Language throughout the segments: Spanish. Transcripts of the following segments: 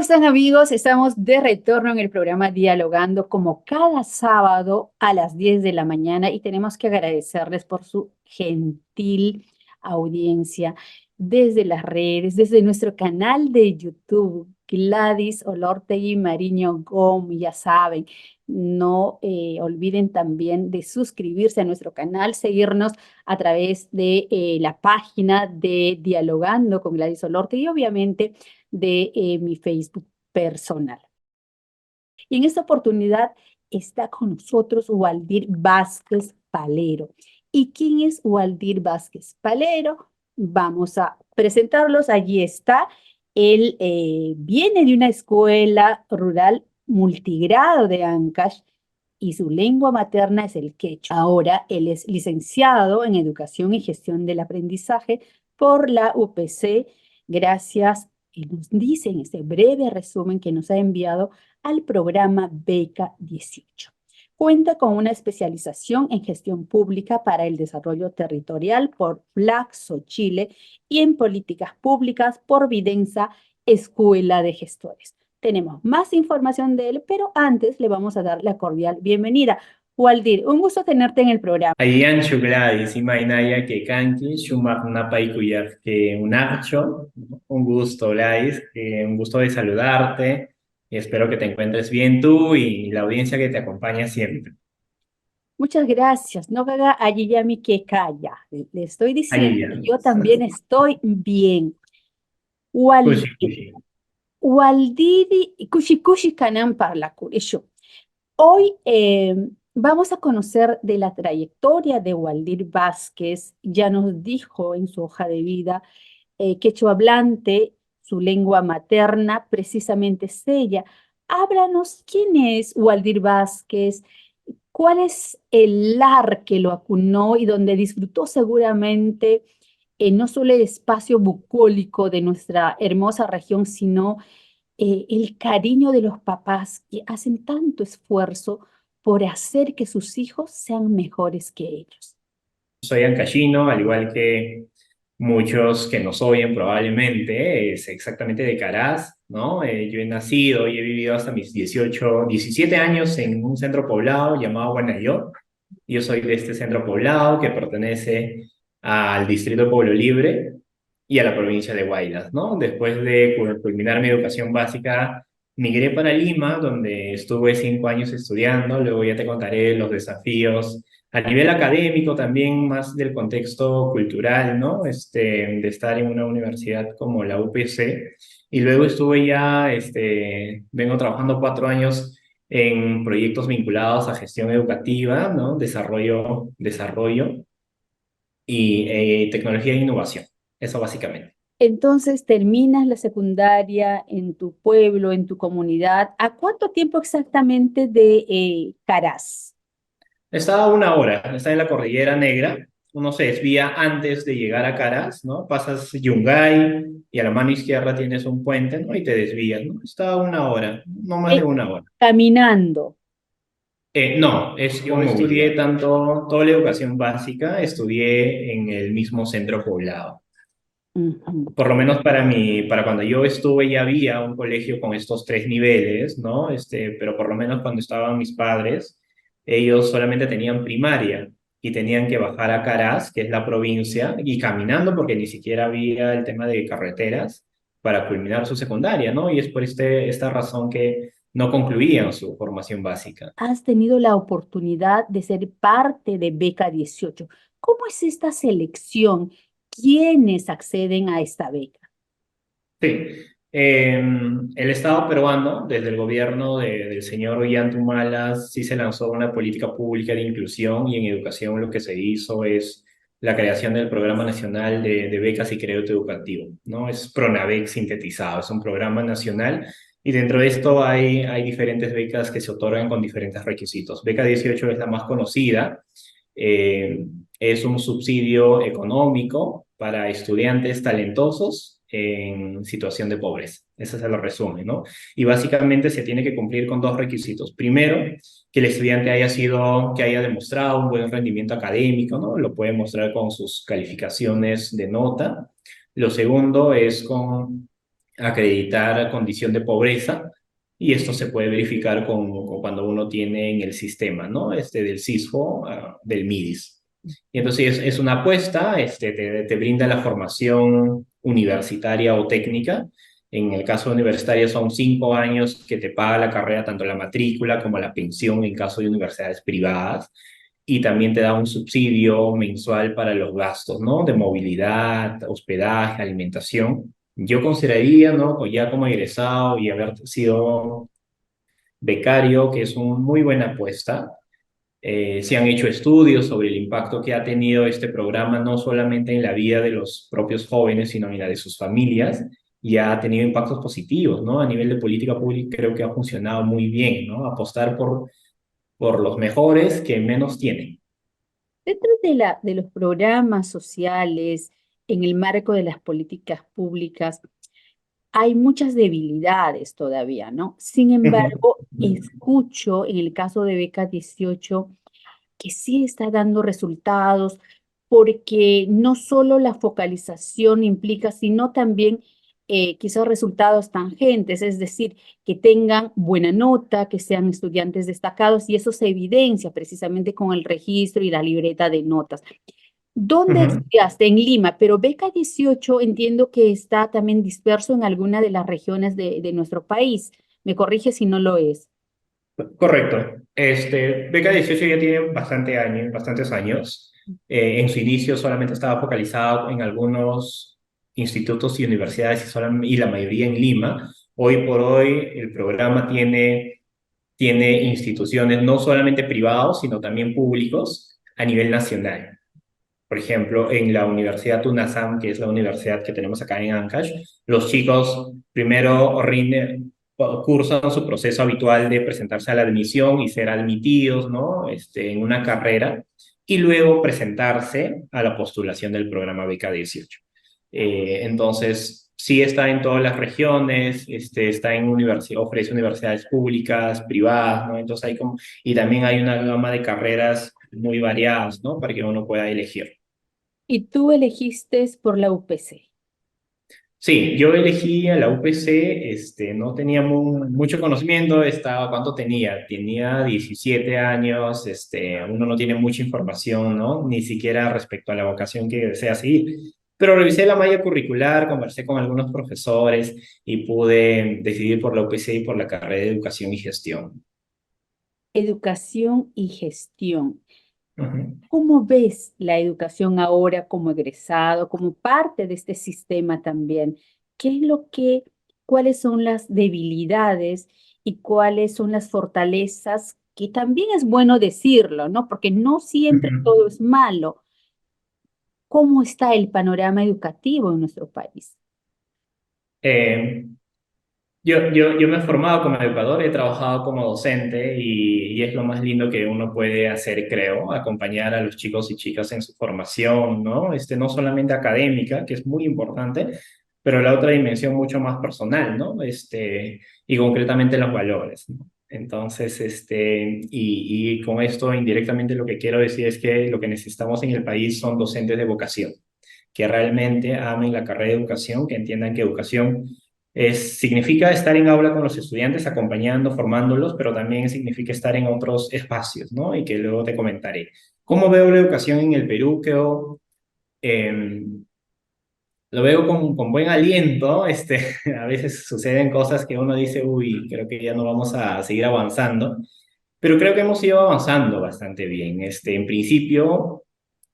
están amigos? Estamos de retorno en el programa Dialogando como cada sábado a las 10 de la mañana y tenemos que agradecerles por su gentil audiencia desde las redes, desde nuestro canal de YouTube, Gladys Olortegui Mariño Gómez, ya saben. No olviden también de suscribirse a nuestro canal, seguirnos a través de la página de Dialogando con Gladys Olortegui y obviamente de mi Facebook personal. Y en esta oportunidad está con nosotros Waldir Vázquez Palero. ¿Y quién es Waldir Vázquez Palero? Vamos a presentarlos. Allí está. Él viene de una escuela rural multigrado de Ancash y su lengua materna es el quechua. Ahora él es licenciado en Educación y Gestión del Aprendizaje por la UPC, gracias, y nos dice en este breve resumen que nos ha enviado al programa Beca 18. Cuenta con una especialización en gestión pública para el desarrollo territorial por Flaxo, Chile, y en políticas públicas por Videnza Escuela de Gestores. Tenemos más información de él, pero antes le vamos a dar la cordial bienvenida. Waldir, un gusto tenerte en el programa. Ayanchu Gladys, Imainaya que Kanki, Shumak Napaikuyaf que Unacho. Un gusto, Gladys, un gusto de saludarte y espero que te encuentres bien tú y la audiencia que te acompaña siempre. Muchas gracias. No haga allí ya mi que calla. Le estoy diciendo Ahí ya. que yo también estoy bien. Waldir, Kushi, kushi. Waldiri, kushi kushi kanan parla kurisho. Hoy vamos a conocer de la trayectoria de Waldir Vázquez. Ya nos dijo en su hoja de vida quechua hablante, su lengua materna precisamente es ella. Háblanos quién es Waldir Vázquez, cuál es el lar que lo acunó y donde disfrutó seguramente no solo el espacio bucólico de nuestra hermosa región, sino el cariño de los papás que hacen tanto esfuerzo por hacer que sus hijos sean mejores que ellos. Soy ancashino, al igual que muchos que nos oyen probablemente, es exactamente de Caraz, ¿no? Yo he nacido y he vivido hasta mis 18, 17 años en un centro poblado llamado Guanayo. Yo soy de este centro poblado que pertenece al distrito de Pueblo Libre y a la provincia de Huaylas, ¿no? Después de culminar mi educación básica, migré para Lima, donde estuve 5 años estudiando. Luego ya te contaré los desafíos a nivel académico, también más del contexto cultural, ¿no? De estar en una universidad como la UPC. Y luego estuve ya, vengo trabajando 4 años en proyectos vinculados a gestión educativa, ¿no? Desarrollo y tecnología e innovación. Eso básicamente. Entonces terminas la secundaria en tu pueblo, en tu comunidad. ¿A cuánto tiempo exactamente de Caraz? Está a una hora, está en la Cordillera Negra. Uno se desvía antes de llegar a Caras, ¿no? Pasas Yungay y a la mano izquierda tienes un puente, ¿no? Y te desvías, ¿no? Está a una hora, no más de una hora. Caminando. No, yo Con estudié movilidad. toda la educación básica, estudié en el mismo centro poblado. Ujú. Por lo menos para cuando yo estuve ya había un colegio con estos 3 niveles, ¿no? Pero por lo menos cuando estaban mis padres, ellos solamente tenían primaria y tenían que bajar a Caraz, que es la provincia, y caminando porque ni siquiera había el tema de carreteras para culminar su secundaria, ¿no? Y es por esta razón que no concluían su formación básica. Has tenido la oportunidad de ser parte de Beca 18. ¿Cómo es esta selección? ¿Quiénes acceden a esta beca? Sí, el Estado peruano, desde el gobierno del señor Ollanta sí se lanzó una política pública de inclusión y en educación lo que se hizo es la creación del Programa Nacional de Becas y Crédito Educativo, ¿no? Es PRONAVEC sintetizado, es un programa nacional y dentro de esto hay diferentes becas que se otorgan con diferentes requisitos. Beca 18 es la más conocida, eh, es un subsidio económico para estudiantes talentosos en situación de pobreza. Ese es el resumen, ¿no? Y básicamente se tiene que cumplir con dos requisitos. Primero, que el estudiante que haya demostrado un buen rendimiento académico, ¿no? Lo puede mostrar con sus calificaciones de nota. Lo segundo es con acreditar condición de pobreza, y esto se puede verificar cuando uno tiene en el sistema, ¿no? Del SISFO, del MIDIS. Y entonces es una apuesta, te brinda la formación universitaria o técnica. En el caso universitario son 5 años que te paga la carrera, tanto la matrícula como la pensión en caso de universidades privadas, y también te da un subsidio mensual para los gastos, ¿no? De movilidad, hospedaje, alimentación. Yo consideraría, ¿no? O ya como egresado y haber sido becario, que es una muy buena apuesta. Se han hecho estudios sobre el impacto que ha tenido este programa, no solamente en la vida de los propios jóvenes, sino en la de sus familias, y ha tenido impactos positivos, ¿no? A nivel de política pública creo que ha funcionado muy bien, ¿no? Apostar por los mejores que menos tienen. Dentro de los programas sociales, en el marco de las políticas públicas, hay muchas debilidades todavía, ¿no? Sin embargo, escucho en el caso de Beca 18 que sí está dando resultados, porque no solo la focalización implica, sino también quizás resultados tangentes, es decir, que tengan buena nota, que sean estudiantes destacados, y eso se evidencia precisamente con el registro y la libreta de notas. ¿Dónde Ujú. estudiaste? En Lima, pero Beca 18 entiendo que está también disperso en alguna de las regiones de nuestro país. Me corrige si no lo es. Correcto. Beca 18 ya tiene bastantes años. En su inicio solamente estaba focalizado en algunos institutos y universidades, y la mayoría en Lima. Hoy por hoy el programa tiene instituciones no solamente privados, sino también públicos a nivel nacional. Por ejemplo, en la Universidad Tunasam, que es la universidad que tenemos acá en Ancash, los chicos primero cursan su proceso habitual de presentarse a la admisión y ser admitidos, ¿no? En una carrera, y luego presentarse a la postulación del programa Beca 18. Entonces, sí está en todas las regiones, está en ofrece universidades públicas, privadas, ¿no? Entonces y también hay una gama de carreras muy variadas, ¿no? Para que uno pueda elegir. Y tú elegiste por la UPC. Sí, yo elegí a la UPC, no tenía mucho conocimiento, ¿cuánto tenía? Tenía 17 años, uno no tiene mucha información, ¿no? Ni siquiera respecto a la vocación que desea seguir. Pero revisé la malla curricular, conversé con algunos profesores y pude decidir por la UPC y por la carrera de Educación y Gestión. Educación y gestión. Ujú. ¿Cómo ves la educación ahora como egresado, como parte de este sistema también? ¿Qué es cuáles son las debilidades y cuáles son las fortalezas? Que también es bueno decirlo, ¿no? Porque no siempre todo Ujú. es malo. ¿Cómo está el panorama educativo en nuestro país? Eh, yo me he formado como educador, he trabajado como docente, y es lo más lindo que uno puede hacer, creo, acompañar a los chicos y chicas en su formación, ¿no? No solamente académica, que es muy importante, pero la otra dimensión mucho más personal, ¿no? Y concretamente los valores, ¿no? Entonces, y con esto indirectamente lo que quiero decir es que lo que necesitamos en el país son docentes de vocación, que realmente amen la carrera de educación, que entiendan que educación significa estar en aula con los estudiantes, acompañando, formándolos, pero también significa estar en otros espacios, ¿no? Y que luego te comentaré. ¿Cómo veo la educación en el Perú? Eh, lo veo con buen aliento. A veces suceden cosas que uno dice, uy, creo que ya no vamos a seguir avanzando, pero creo que hemos ido avanzando bastante bien. En principio,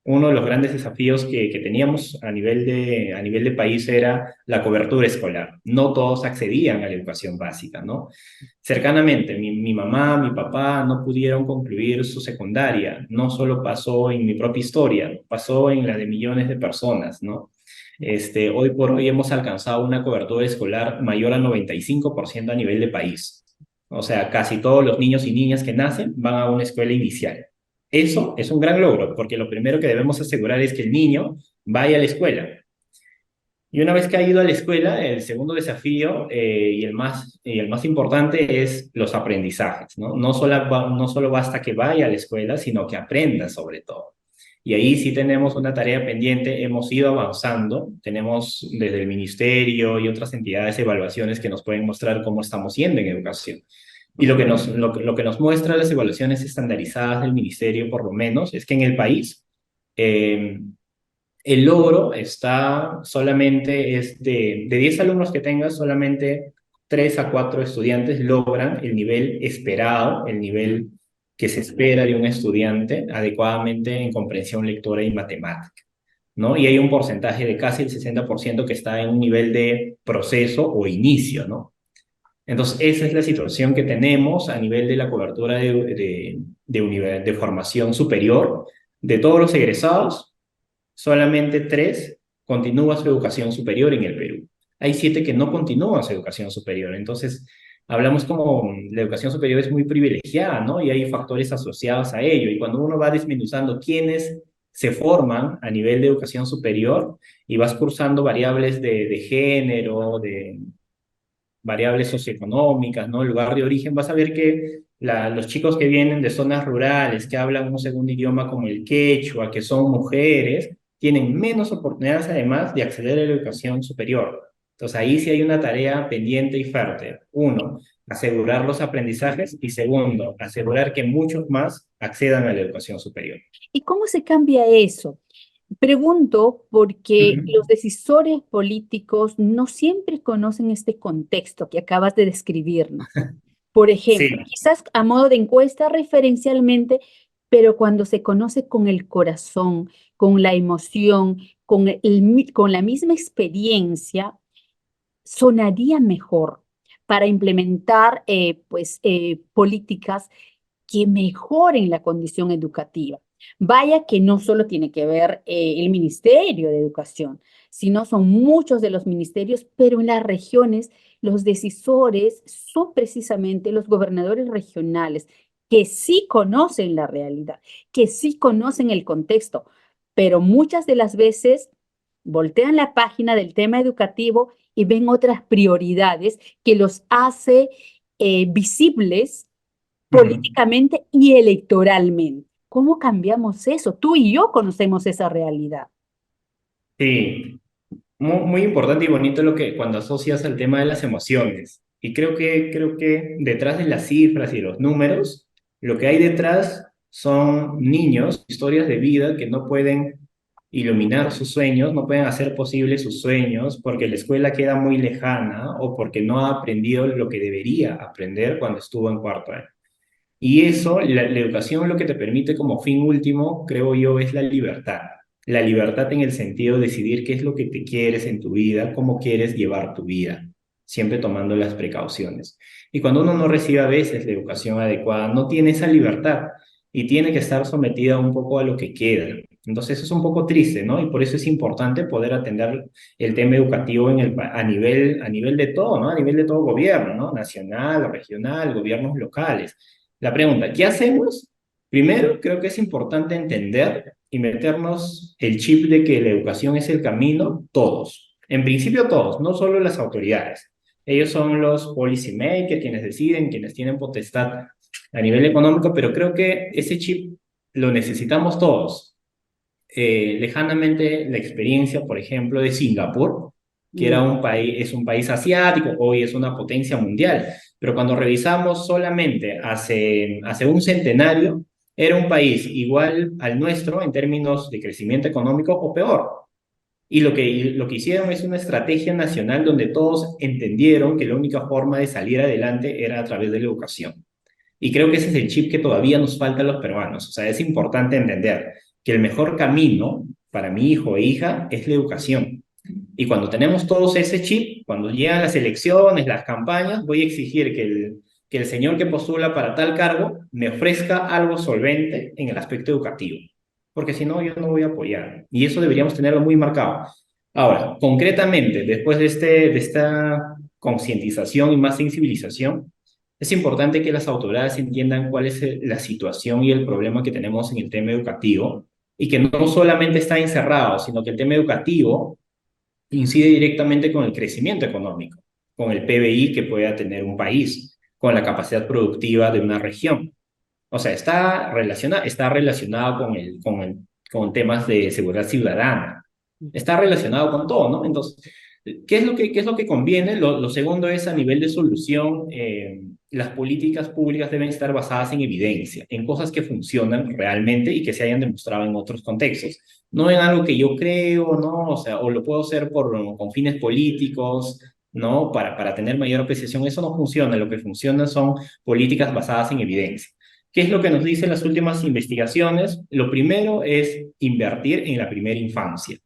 uno de los grandes desafíos que teníamos a nivel de país era la cobertura escolar. No todos accedían a la educación básica, ¿no? Cercanamente, mi mamá, mi papá no pudieron concluir su secundaria. No solo pasó en mi propia historia, pasó en la de millones de personas, ¿no? Hoy por hoy hemos alcanzado una cobertura escolar mayor al 95% a nivel de país. O sea, casi todos los niños y niñas que nacen van a una escuela inicial. Eso es un gran logro, porque lo primero que debemos asegurar es que el niño vaya a la escuela. Y una vez que ha ido a la escuela, el segundo desafío, y el más importante, es los aprendizajes, ¿no? No solo basta que vaya a la escuela, sino que aprenda sobre todo. Y ahí sí tenemos una tarea pendiente, hemos ido avanzando, tenemos desde el ministerio y otras entidades evaluaciones que nos pueden mostrar cómo estamos yendo en educación. Y lo que nos muestra las evaluaciones estandarizadas del ministerio, por lo menos, es que en el país eh, el logro está solamente, es de 10 alumnos que tengas, solamente 3 a 4 estudiantes logran el nivel esperado, el nivel que se espera de un estudiante adecuadamente en comprensión lectora y matemática, ¿no? Y hay un porcentaje de casi el 60% que está en un nivel de proceso o inicio, ¿no? Entonces, esa es la situación que tenemos a nivel de la cobertura de formación superior. De todos los egresados, solamente 3 continúan su educación superior en el Perú. Hay 7 que no continúan su educación superior. Entonces, hablamos como la educación superior es muy privilegiada, ¿no? Y hay factores asociados a ello. Y cuando uno va desmenuzando quiénes se forman a nivel de educación superior y vas cursando variables de género, de variables socioeconómicas, ¿no? El lugar de origen, vas a ver que los chicos que vienen de zonas rurales, que hablan un segundo idioma como el quechua, que son mujeres, tienen menos oportunidades además de acceder a la educación superior. Entonces ahí sí hay una tarea pendiente y fuerte. Uno, asegurar los aprendizajes y segundo, asegurar que muchos más accedan a la educación superior. ¿Y cómo se cambia eso? Pregunto porque los Ujú. decisores políticos no siempre conocen este contexto que acabas de describirnos. Por Sí. ejemplo, quizás a modo de encuesta referencialmente, pero cuando se conoce con el corazón, con la emoción, con la misma experiencia, sonaría mejor para implementar políticas que mejoren la condición educativa. Vaya que no solo tiene que ver el Ministerio de Educación, sino son muchos de los ministerios, pero en las regiones los decisores son precisamente los gobernadores regionales que sí conocen la realidad, que sí conocen el contexto, pero muchas de las veces voltean la página del tema educativo y ven otras prioridades que los hace visibles Ujú. políticamente y electoralmente. ¿Cómo cambiamos eso? Tú y yo conocemos esa realidad. Sí, muy importante y bonito lo que cuando asocias al tema de las emociones. Y creo que detrás de las cifras y los números, lo que hay detrás son niños, historias de vida que no pueden iluminar sus sueños, no pueden hacer posibles sus sueños porque la escuela queda muy lejana o porque no ha aprendido lo que debería aprender cuando estuvo en cuarto año. Y eso, la educación lo que te permite como fin último, creo yo, es la libertad. La libertad en el sentido de decidir qué es lo que te quieres en tu vida, cómo quieres llevar tu vida, siempre tomando las precauciones. Y cuando uno no recibe a veces la educación adecuada, no tiene esa libertad y tiene que estar sometida un poco a lo que queda. Entonces eso es un poco triste, ¿no? Y por eso es importante poder atender el tema educativo a nivel de todo, ¿no? A nivel de todo gobierno, ¿no? Nacional, regional, gobiernos locales. La pregunta, ¿qué hacemos? Primero, creo que es importante entender y meternos el chip de que la educación es el camino, todos. En principio todos, no solo las autoridades. Ellos son los policy makers, quienes deciden, quienes tienen potestad a nivel económico, pero creo que ese chip lo necesitamos todos. Lejanamente la experiencia, por ejemplo, de Singapur, que Mm. era un país, es un país asiático, hoy es una potencia mundial, pero cuando revisamos solamente hace un centenario, era un país igual al nuestro en términos de crecimiento económico o peor. Y lo que hicieron es una estrategia nacional donde todos entendieron que la única forma de salir adelante era a través de la educación. Y creo que ese es el chip que todavía nos falta a los peruanos. O sea, es importante entender que el mejor camino para mi hijo e hija es la educación. Y cuando tenemos todos ese chip, cuando llegan las elecciones, las campañas, voy a exigir que el señor que postula para tal cargo me ofrezca algo solvente en el aspecto educativo. Porque si no, yo no voy a apoyar. Y eso deberíamos tenerlo muy marcado. Ahora, concretamente, después de esta concientización y más sensibilización, es importante que las autoridades entiendan cuál es la situación y el problema que tenemos en el tema educativo y que no solamente está encerrado, sino que el tema educativo incide directamente con el crecimiento económico, con el PBI que pueda tener un país, con la capacidad productiva de una región. O sea, está relacionado con con temas de seguridad ciudadana. Está relacionado con todo, ¿no? Entonces, qué es lo que conviene? Lo segundo es a nivel de solución, las políticas públicas deben estar basadas en evidencia, en cosas que funcionan realmente y que se hayan demostrado en otros contextos. No en algo que yo creo, ¿no? O sea, o lo puedo hacer con fines políticos, ¿no? Para tener mayor apreciación. Eso no funciona. Lo que funciona son políticas basadas en evidencia. ¿Qué es lo que nos dicen las últimas investigaciones? Lo primero es invertir en la primera infancia.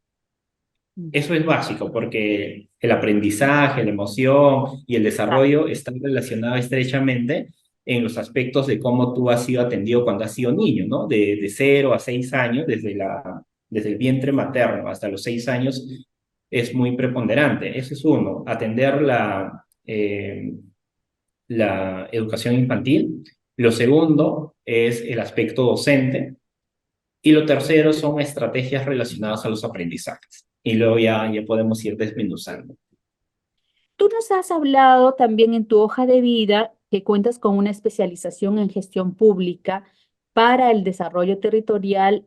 Eso es básico porque el aprendizaje, la emoción y el desarrollo están relacionados estrechamente en los aspectos de cómo tú has sido atendido cuando has sido niño, ¿no? De 0 a 6 años, desde el vientre materno hasta los 6 años, es muy preponderante. Ese es uno, atender la educación infantil. Lo segundo es el aspecto docente. Y lo tercero son estrategias relacionadas a los aprendizajes. Y luego ya podemos ir desmenuzando. Tú nos has hablado también en tu hoja de vida que cuentas con una especialización en gestión pública para el desarrollo territorial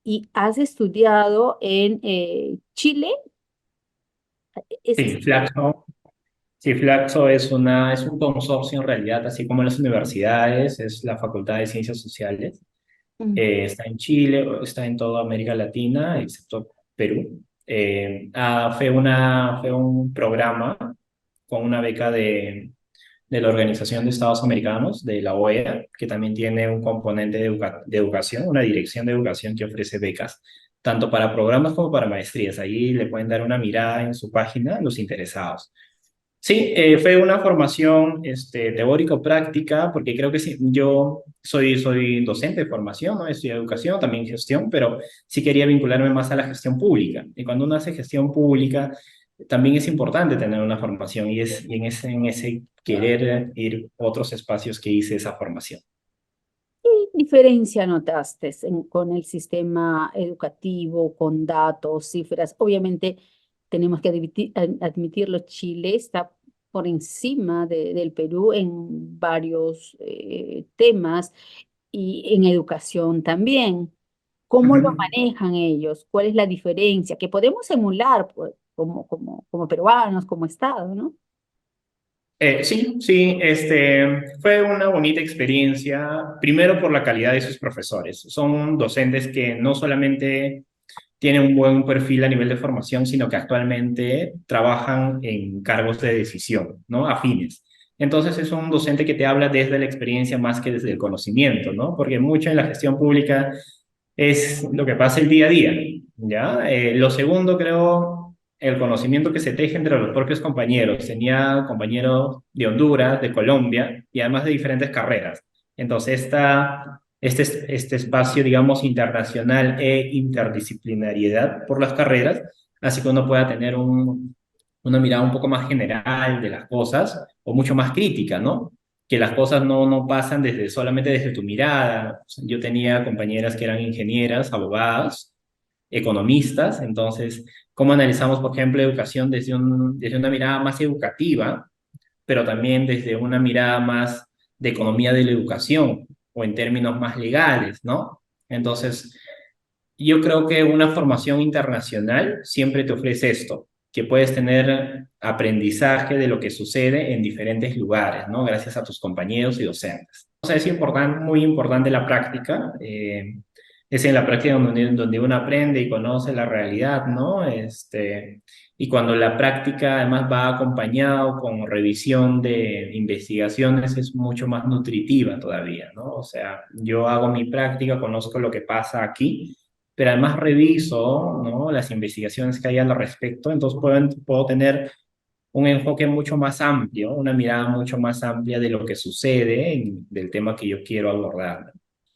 y has estudiado en Chile. ¿Es Sí, así? Flaxo, sí, Flaxo es un consorcio en realidad, así como las universidades, es la Facultad de Ciencias Sociales. Mm. Está en Chile, está en toda América Latina, excepto Perú. Fue un programa con una beca de la Organización de Estados Americanos, de la OEA, que también tiene un componente de educación, una dirección de educación que ofrece becas, tanto para programas como para maestrías. Ahí le pueden dar una mirada en su página los interesados. Sí, fue una formación teórico-práctica, porque creo que sí, yo soy docente de formación, ¿no? Estudié educación, también gestión, pero sí quería vincularme más a la gestión pública. Y cuando uno hace gestión pública, también es importante tener una formación y en ese querer ir a otros espacios que hice esa formación. ¿Qué diferencia notaste con el sistema educativo, con datos, cifras? Obviamente tenemos que admitirlo, Chile está por encima del Perú en varios temas y en educación también. ¿Cómo lo Ujú. manejan ellos? ¿Cuál es la diferencia? Que podemos emular pues, como peruanos, como Estado, ¿no? Sí, fue una bonita experiencia, primero por la calidad de sus profesores. Son docentes que no solamente tienen un buen perfil a nivel de formación, sino que actualmente trabajan en cargos de decisión, ¿no? Afines. Entonces es un docente que te habla desde la experiencia más que desde el conocimiento, ¿no? Porque mucho en la gestión pública es lo que pasa el día a día, ¿ya? Lo segundo, creo, el conocimiento que se teje entre los propios compañeros. Tenía compañeros de Honduras, de Colombia y además de diferentes carreras. Entonces, este espacio, digamos, internacional e interdisciplinariedad por las carreras, así que uno pueda tener una mirada un poco más general de las cosas o mucho más crítica, ¿no? Que las cosas no pasan solamente desde tu mirada. O sea, yo tenía compañeras que eran ingenieras, abogadas, economistas, entonces, ¿cómo analizamos, por ejemplo, educación desde una mirada más educativa, pero también desde una mirada más de economía de la educación o en términos más legales, ¿no? Entonces, yo creo que una formación internacional siempre te ofrece esto, que puedes tener aprendizaje de lo que sucede en diferentes lugares, ¿no? Gracias a tus compañeros y docentes. O sea, es importante, muy importante la práctica. Es en la práctica donde uno aprende y conoce la realidad, ¿no? Y cuando la práctica además va acompañado con revisión de investigaciones, es mucho más nutritiva todavía, ¿no? O sea, yo hago mi práctica, conozco lo que pasa aquí, pero además reviso, ¿no? Las investigaciones que hay al respecto, entonces puedo tener un enfoque mucho más amplio, una mirada mucho más amplia de lo que sucede del tema que yo quiero abordar.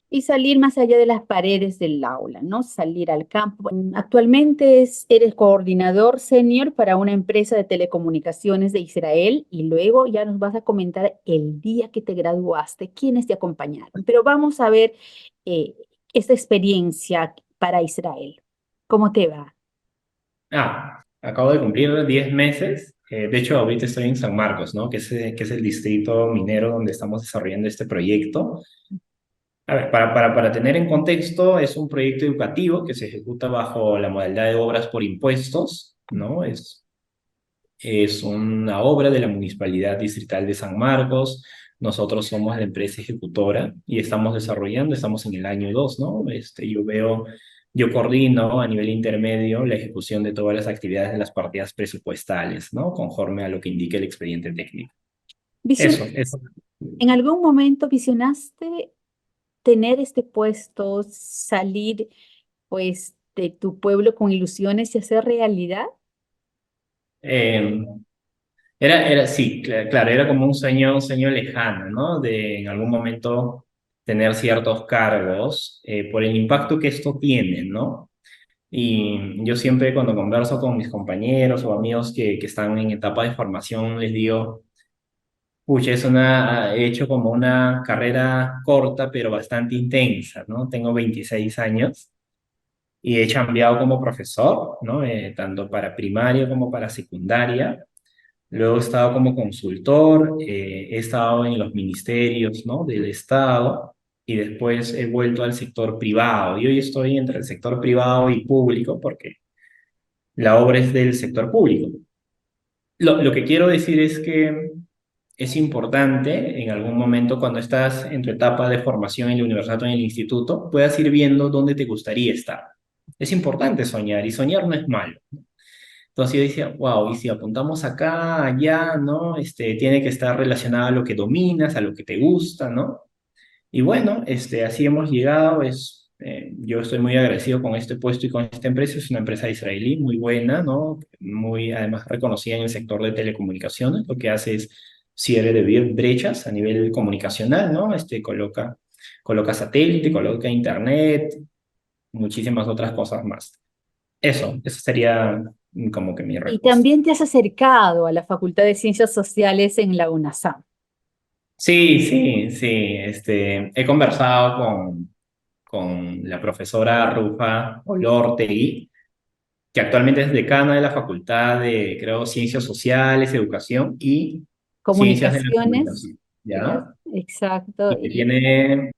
Y salir más allá de las paredes del aula, ¿no? Salir al campo. Actualmente eres coordinador senior para una empresa de telecomunicaciones de Israel y luego ya nos vas a comentar el día que te graduaste, quiénes te acompañaron. Pero vamos a ver eh, esta experiencia para Israel. ¿Cómo te va? Acabo de cumplir 10 meses. De hecho, ahorita estoy en San Marcos, ¿no? Que es el distrito minero donde estamos desarrollando este proyecto. A ver, para tener en contexto, es un proyecto educativo que se ejecuta bajo la modalidad de obras por impuestos, ¿no? Es una obra de la Municipalidad Distrital de San Marcos. Nosotros somos la empresa ejecutora y estamos desarrollando, estamos en el año 2, ¿no? Yo coordino a nivel intermedio la ejecución de todas las actividades de las partidas presupuestales, ¿no? Conforme a lo que indique el expediente técnico. Visión, Eso. ¿en algún momento visionaste tener este puesto, salir pues de tu pueblo con ilusiones y hacer realidad? Eh, sí, claro, era como un sueño lejano, ¿no? De en algún momento tener ciertos cargos por el impacto que esto tiene, ¿no? Y yo siempre cuando converso con mis compañeros o amigos que están en etapa de formación, les digo, pucha, he hecho como una carrera corta, pero bastante intensa, ¿no? Tengo 26 años y he cambiado como profesor, ¿no? Tanto para primaria como para secundaria. Luego he estado como consultor, he estado en los ministerios, ¿no? Del Estado y después he vuelto al sector privado. Y hoy estoy entre el sector privado y público porque la obra es del sector público. Lo que quiero decir es que es importante en algún momento cuando estás en tu etapa de formación en la universidad o en el instituto, puedas ir viendo dónde te gustaría estar. Es importante soñar y soñar no es malo. Entonces yo decía, wow, y si apuntamos acá, allá, ¿no? Tiene que estar relacionado a lo que dominas, a lo que te gusta, ¿no? Y bueno, así hemos llegado. Yo estoy muy agradecido con este puesto y con esta empresa. Es una empresa israelí muy buena, ¿no? Muy, además, reconocida en el sector de telecomunicaciones. Lo que hace es cierre de brechas a nivel comunicacional, ¿no? Coloca satélite, coloca internet, muchísimas otras cosas más. Eso sería como que mi Y respuesta. también te has acercado a la Facultad de Ciencias Sociales en la UNASAM. Sí, sí, sí. He conversado con la profesora Rufa Olortegui, que actualmente es decana de la Facultad de, creo, Ciencias Sociales, Educación y Ciencias de la Comunicaciones, Comunicación, ¿ya? exacto. Y que tiene,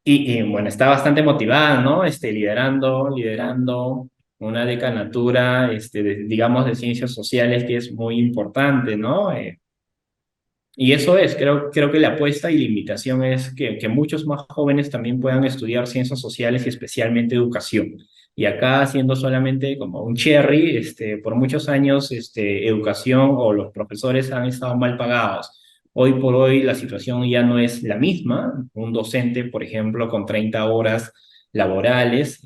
bueno, está bastante motivada, ¿no? Liderando una decanatura, digamos, de Ciencias Sociales que es muy importante, ¿no? Y eso creo que la apuesta y la invitación es que muchos más jóvenes también puedan estudiar ciencias sociales y especialmente educación. Y acá siendo solamente como un cherry, por muchos años, educación o los profesores han estado mal pagados. Hoy por hoy la situación ya no es la misma. Un docente, por ejemplo, con 30 horas laborales,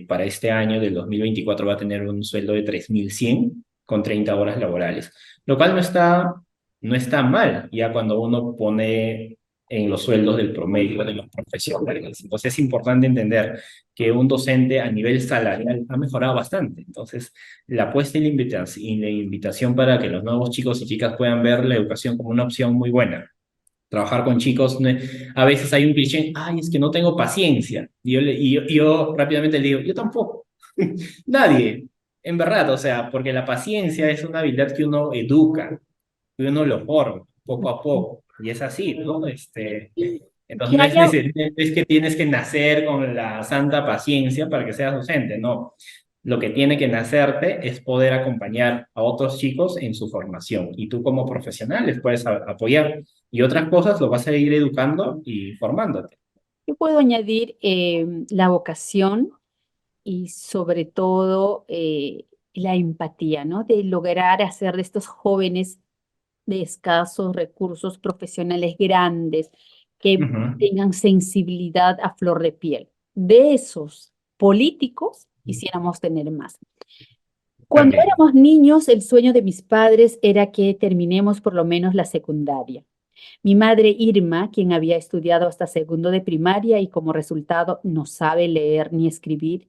para este año del 2024 va a tener un sueldo de 3.100 con 30 horas laborales, lo cual no está mal, ya cuando uno pone en los sueldos del promedio de los profesionales. Entonces es importante entender que un docente a nivel salarial ha mejorado bastante. Entonces, la apuesta y la invitación para que los nuevos chicos y chicas puedan ver la educación como una opción muy buena. Trabajar con chicos, a veces hay un cliché, ay, es que no tengo paciencia. Y yo rápidamente le digo, yo tampoco. Nadie, en verdad, o sea, porque la paciencia es una habilidad que uno educa, y uno lo forma poco a poco. Y es así, ¿no? Entonces Que no es haya, necesario, es que tienes que nacer con la santa paciencia para que seas docente, no. Lo que tiene que nacerte es poder acompañar a otros chicos en su formación. Y tú como profesional les puedes apoyar. Y otras cosas lo vas a ir educando y formándote. yo puedo añadir la vocación y sobre todo la empatía, ¿no? De lograr hacer de estos jóvenes de escasos recursos profesionales grandes que Ujú. tengan sensibilidad a flor de piel. De esos políticos quisiéramos tener más. Cuando Ok. éramos niños, el sueño de mis padres era que terminemos por lo menos la secundaria. Mi madre Irma, quien había estudiado hasta segundo de primaria y como resultado no sabe leer ni escribir.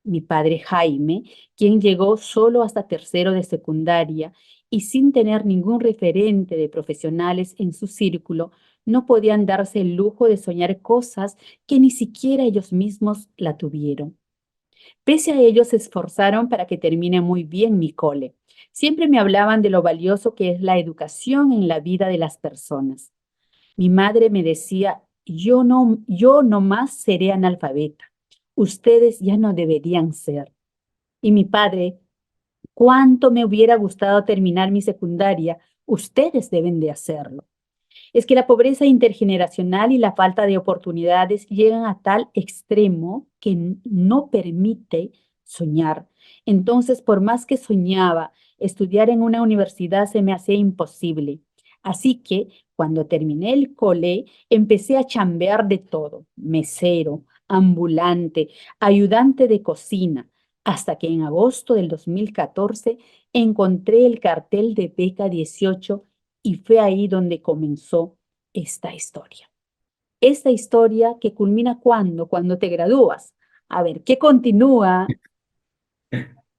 Mi padre Jaime, quien llegó solo hasta tercero de secundaria y sin tener ningún referente de profesionales en su círculo, no podían darse el lujo de soñar cosas que ni siquiera ellos mismos la tuvieron. Pese a ello, se esforzaron para que termine muy bien mi cole. Siempre me hablaban de lo valioso que es la educación en la vida de las personas. Mi madre me decía, yo no más seré analfabeta. Ustedes ya no deberían ser. Y mi padre, cuánto me hubiera gustado terminar mi secundaria. Ustedes deben de hacerlo. Es que la pobreza intergeneracional y la falta de oportunidades llegan a tal extremo que no permite soñar. Entonces, por más que soñaba, estudiar en una universidad se me hacía imposible. Así que, cuando terminé el cole, empecé a chambear de todo: mesero, ambulante, ayudante de cocina, hasta que en agosto del 2014 encontré el cartel de Beca 18 y fue ahí donde comenzó esta historia. Esta historia que culmina cuando te gradúas. A ver, ¿qué continúa?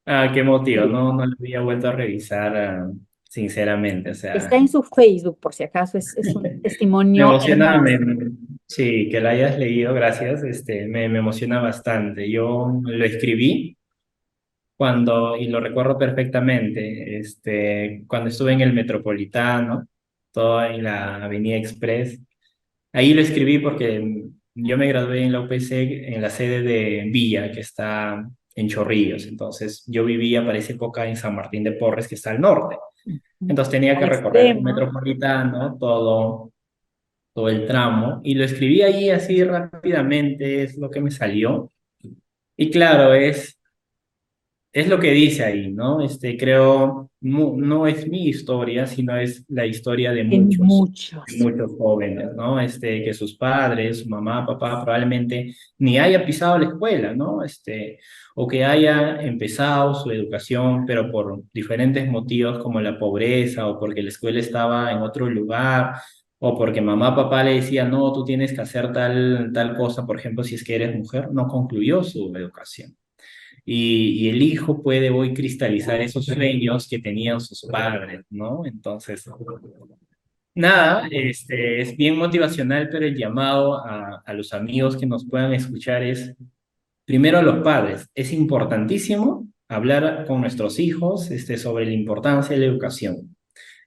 Ah, qué motivo, Sí. no lo había vuelto a revisar, sinceramente, o Está sea, en su Facebook, por si acaso, es un me testimonio emociona, hermoso. sí, que la hayas leído, gracias, me emociona bastante. Yo lo escribí y lo recuerdo perfectamente, cuando estuve en el Metropolitano, todo en la Avenida Express. Ahí lo escribí porque yo me gradué en la UPC en la sede de Villa, que está en Chorrillos. Entonces yo vivía para esa época en San Martín de Porres, que está al norte. Entonces tenía Al que recorrer el extremo. Metropolitano, todo el tramo, y lo escribí ahí así rápidamente, es lo que me salió. Y claro, es lo que dice ahí, ¿no? Creo, no es mi historia, sino es la historia En de muchos. muchos jóvenes, ¿no? Que sus padres, su mamá, papá, probablemente ni haya pisado la escuela, ¿no? O que haya empezado su educación, pero por diferentes motivos como la pobreza o porque la escuela estaba en otro lugar. O porque mamá, papá le decía, no, tú tienes que hacer tal cosa, por ejemplo, si es que eres mujer, no concluyó su educación y el hijo puede hoy cristalizar esos sueños que tenían sus padres, ¿no? Entonces, nada, es bien motivacional, pero el llamado a los amigos que nos puedan escuchar es, primero a los padres, es importantísimo hablar con nuestros hijos sobre la importancia de la educación.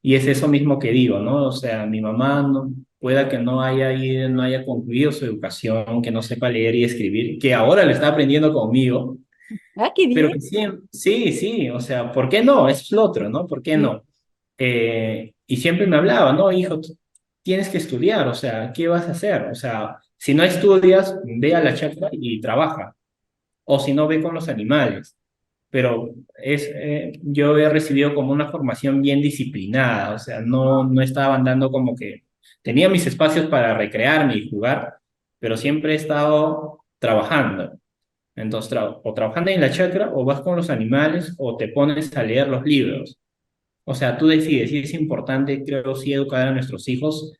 Y es eso mismo que digo, ¿no? O sea, mi mamá pueda que no haya concluido su educación, que no sepa leer y escribir, que ahora lo está aprendiendo conmigo, Ah, qué pero bien. que sí, sí, sí, o sea, ¿por qué no? Eso es lo otro, ¿no? ¿Por qué Sí. no? Y siempre me hablaba, no, hijo, tú tienes que estudiar, o sea, ¿qué vas a hacer? O sea, si no estudias, ve a la chacra y trabaja, o si no, ve con los animales. Pero yo he recibido como una formación bien disciplinada, o sea, no estaba andando como que tenía mis espacios para recrearme y jugar, pero siempre he estado trabajando. Entonces, o trabajando en la chacra, o vas con los animales, o te pones a leer los libros. O sea, tú decides. Y es importante, creo, sí, educar a nuestros hijos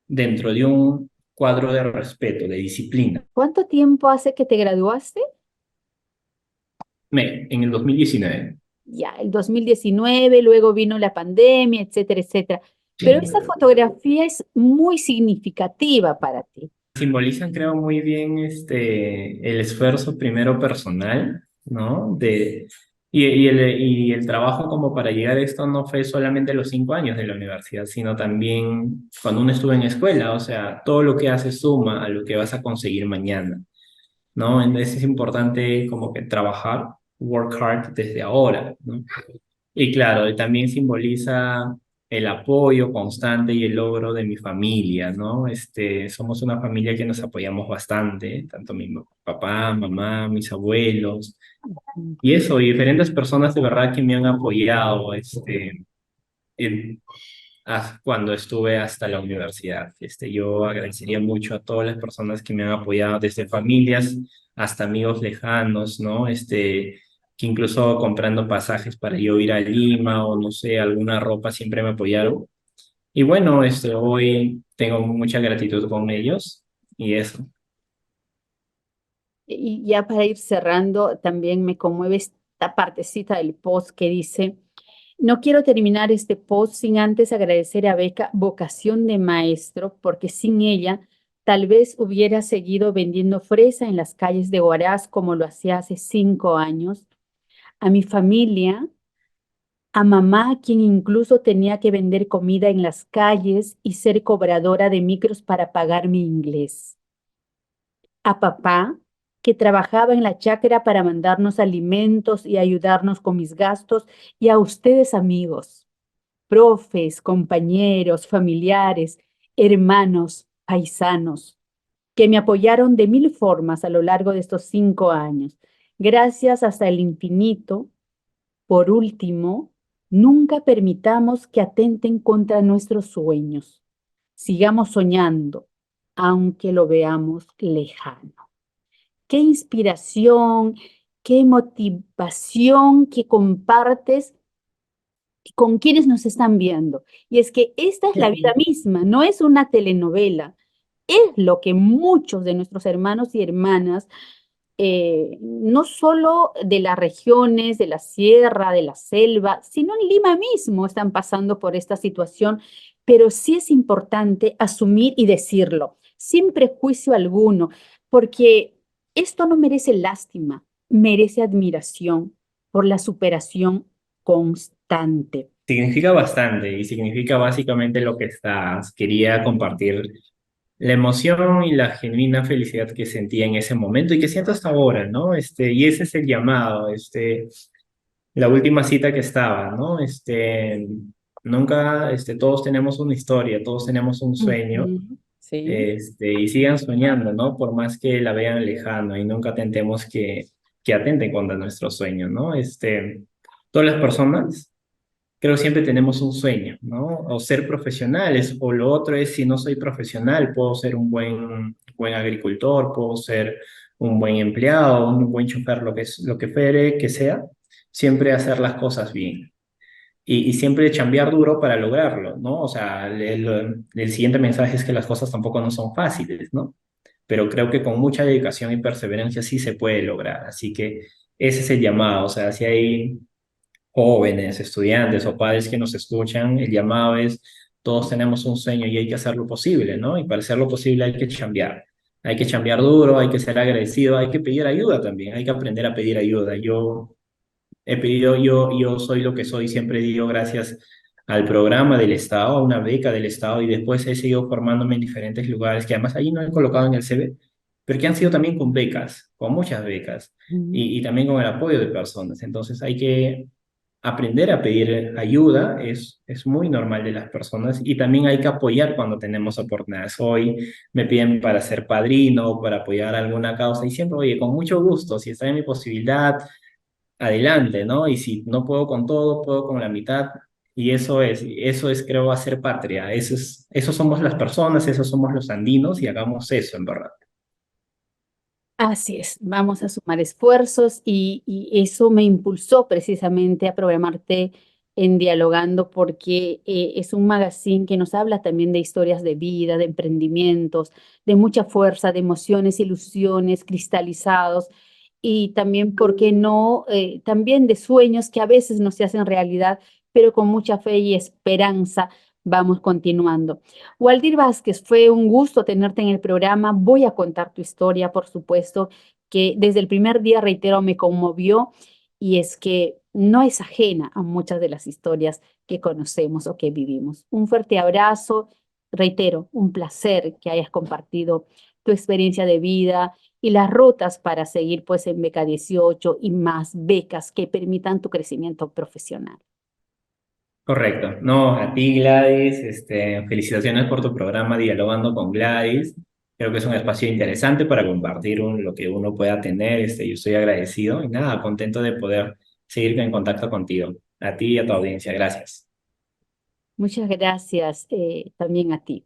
dentro de un cuadro de respeto, de disciplina. ¿Cuánto tiempo hace que te graduaste? En el 2019. Ya, el 2019, luego vino la pandemia, etcétera, etcétera. Pero Sí. esta fotografía es muy significativa para ti. Simbolizan, creo, muy bien el esfuerzo primero personal, ¿no? Y el trabajo como para llegar a esto no fue solamente los 5 años de la universidad, sino también cuando uno estuvo en escuela, o sea, todo lo que haces suma a lo que vas a conseguir mañana, ¿no? Entonces es importante como que trabajar, work hard desde ahora, ¿no? Y claro, y también simboliza el apoyo constante y el logro de mi familia, ¿no? Somos una familia que nos apoyamos bastante, tanto mi papá, mamá, mis abuelos, y eso, y diferentes personas de verdad que me han apoyado, en- cuando estuve hasta la universidad. Yo agradecería mucho a todas las personas que me han apoyado, desde familias hasta amigos lejanos, ¿no? Que incluso comprando pasajes para yo ir a Lima o no sé, alguna ropa, siempre me apoyaron. Y bueno, hoy tengo mucha gratitud con ellos y eso. Y ya para ir cerrando, también me conmueve esta partecita del post que dice, no quiero terminar este post sin antes agradecer a Beca Vocación de Maestro, porque sin ella tal vez hubiera seguido vendiendo fresa en las calles de Huaraz como lo hacía hace 5 años. A mi familia, a mamá, quien incluso tenía que vender comida en las calles y ser cobradora de micros para pagar mi inglés, a papá, que trabajaba en la chacra para mandarnos alimentos y ayudarnos con mis gastos, y a ustedes, amigos, profes, compañeros, familiares, hermanos, paisanos, que me apoyaron de mil formas a lo largo de estos 5 años. Gracias hasta el infinito. Por último, nunca permitamos que atenten contra nuestros sueños. Sigamos soñando, aunque lo veamos lejano. Qué inspiración, qué motivación que compartes con quienes nos están viendo. Y es que esta es la vida misma, no es una telenovela, es lo que muchos de nuestros hermanos y hermanas, no solo de las regiones, de la sierra, de la selva, sino en Lima mismo están pasando por esta situación, pero sí es importante asumir y decirlo, sin prejuicio alguno, porque esto no merece lástima, merece admiración por la superación constante. Significa bastante y significa básicamente lo que estás. Quería compartir la emoción y la genuina felicidad que sentía en ese momento y que siento hasta ahora, ¿no? Y ese es el llamado, la última cita que estaba, ¿no? Nunca, todos tenemos una historia, todos tenemos un sueño, Ujú, sí. y sigan soñando, ¿no? Por más que la vean lejano y nunca tentemos que atenten contra nuestro sueño, ¿no? Todas las personas creo siempre tenemos un sueño, ¿no? O ser profesionales, o lo otro es si no soy profesional, puedo ser un buen agricultor, puedo ser un buen empleado, un buen chofer, lo que fuere que sea, siempre hacer las cosas bien. Y siempre chambear duro para lograrlo, ¿no? O sea, el siguiente mensaje es que las cosas tampoco no son fáciles, ¿no? Pero creo que con mucha dedicación y perseverancia sí se puede lograr. Así que ese es el llamado, o sea, si hay jóvenes, estudiantes o padres que nos escuchan, el llamado es, todos tenemos un sueño y hay que hacer lo posible, ¿no? Y para hacerlo posible hay que chambear. Hay que chambear duro, hay que ser agradecido, hay que pedir ayuda también, hay que aprender a pedir ayuda. Yo soy lo que soy, siempre digo gracias al programa del Estado, a una beca del Estado, y después he seguido formándome en diferentes lugares que además ahí no he colocado en el CV, pero que han sido también con becas, con muchas becas, Ujú. y también con el apoyo de personas. Entonces hay que aprender a pedir ayuda, es muy normal de las personas, y también hay que apoyar cuando tenemos oportunidades. Hoy me piden para ser padrino, para apoyar alguna causa, y siempre, oye, con mucho gusto, si está en mi posibilidad, adelante, ¿no? Y si no puedo con todo, puedo con la mitad. Y eso es, creo, hacer patria. Eso somos las personas, esos somos los andinos y hagamos eso, en verdad. Así es, vamos a sumar esfuerzos y eso me impulsó precisamente a programarte en Dialogando porque es un magazine que nos habla también de historias de vida, de emprendimientos, de mucha fuerza, de emociones, ilusiones, cristalizados y también, ¿por qué no? También de sueños que a veces no se hacen realidad, pero con mucha fe y esperanza vamos continuando. Waldir Vázquez, fue un gusto tenerte en el programa. Voy a contar tu historia, por supuesto, que desde el primer día, reitero, me conmovió y es que no es ajena a muchas de las historias que conocemos o que vivimos. Un fuerte abrazo, reitero, un placer que hayas compartido tu experiencia de vida y las rutas para seguir pues en Beca 18 y más becas que permitan tu crecimiento profesional. Correcto. No, a ti, Gladys, felicitaciones por tu programa Dialogando con Gladys. Creo que es un espacio interesante para compartir lo que uno pueda tener. Yo estoy agradecido y nada, contento de poder seguir en contacto contigo. A ti y a tu audiencia. Gracias. Muchas gracias también a ti.